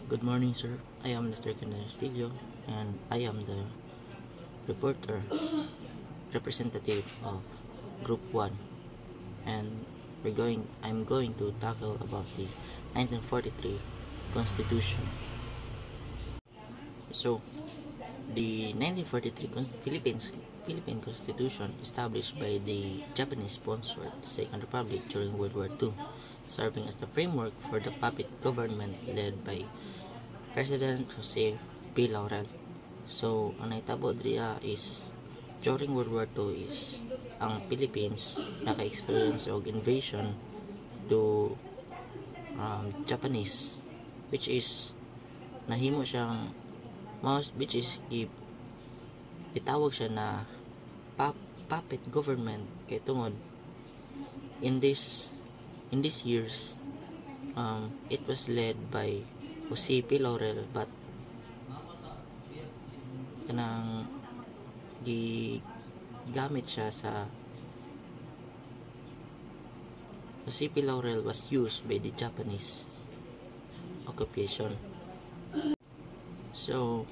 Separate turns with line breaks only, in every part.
Good morning, sir. I am Mr. Castillo, and I am the reporter representative of Group 1. And I'm going to tackle about the 1943 Constitution. So, the 1943 Philippine Constitution established by the Japanese-sponsored Second Republic during World War II, serving as the framework for the puppet government led by President Jose P. Laurel. So, ang naitabo diriya is during World War II is ang Philippines naka-experience og invasion to Japanese, which is nahimo siyang which is itawag siya na puppet government kay tungod in this years it was led by Jose P. Laurel, but kanang gigamit siya sa Jose P. Laurel was used by the Japanese occupation. So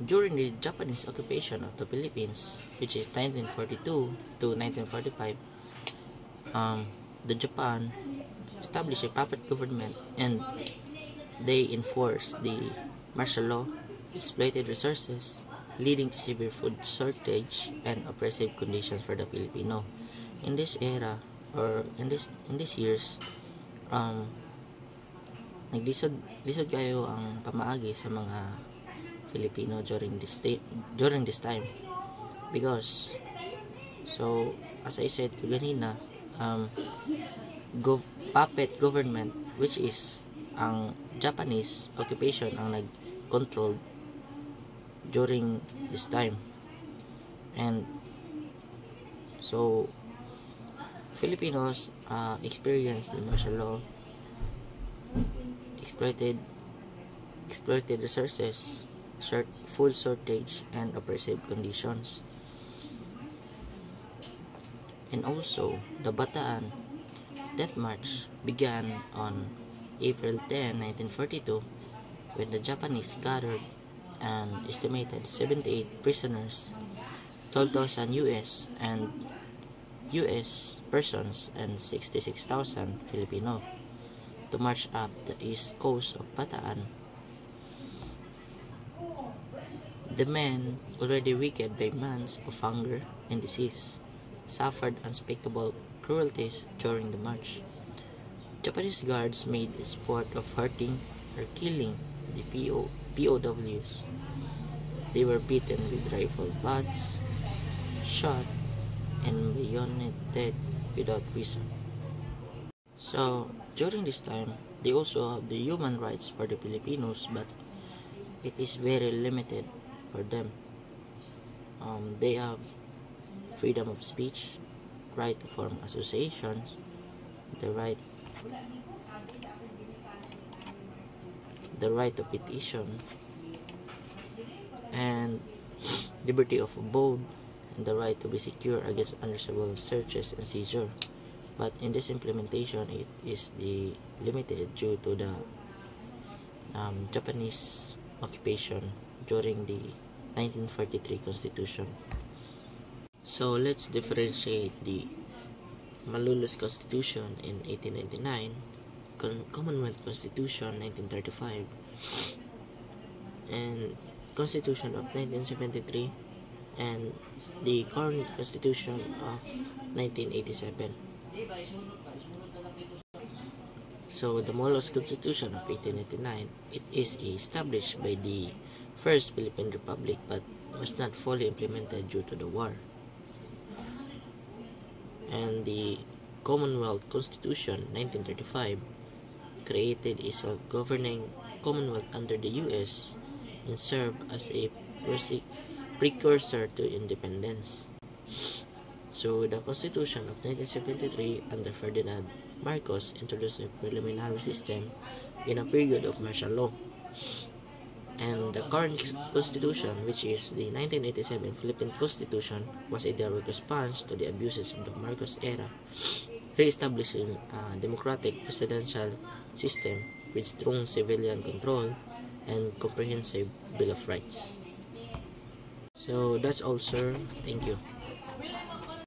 during the Japanese occupation of the Philippines, which is 1942 to 1945, the Japan established a puppet government and they enforced the martial law, exploited resources, leading to severe food shortage and oppressive conditions for the Filipino. In this era, or in these years, naglisod kayo ang pamaagi sa mga Filipino during this time, because so as I said kanina, puppet government, which is ang Japanese occupation ang nag-control during this time. And so Filipinos experienced the martial law, exploited resources, food shortage, and oppressive conditions. And also, the Bataan Death March began on April 10, 1942, when the Japanese gathered an estimated 78 prisoners, 12,000 US persons, and 66,000 Filipino to march up the east coast of Bataan. The men, already weakened by months of hunger and disease, suffered unspeakable cruelties during the march. Japanese guards made a sport of hurting or killing the POWs. They were beaten with rifle butts, shot, and bayoneted without reason. So, during this time, they also have the human rights for the Filipinos, but it is very limited for them. They have freedom of speech, right to form associations, the right to petition, and liberty of abode, and the right to be secure against unreasonable searches and seizure. But in this implementation, it is limited due to the Japanese occupation during the 1943 Constitution. So let's differentiate the Malolos Constitution in 1899, Commonwealth Constitution 1935, and Constitution of 1973, and the current Constitution of 1987. So the Malolos Constitution of 1899, it is established by the First Philippine Republic, but was not fully implemented due to the war. And the Commonwealth Constitution 1935 created a self-governing commonwealth under the US and served as a precursor to independence. So the Constitution of 1973 under Ferdinand Marcos introduced a preliminary system in a period of martial law. And the current constitution, which is the 1987 Philippine Constitution, was a direct response to the abuses of the Marcos era, re-establishing a democratic presidential system with strong civilian control and comprehensive Bill of Rights. So that's all, sir. Thank you.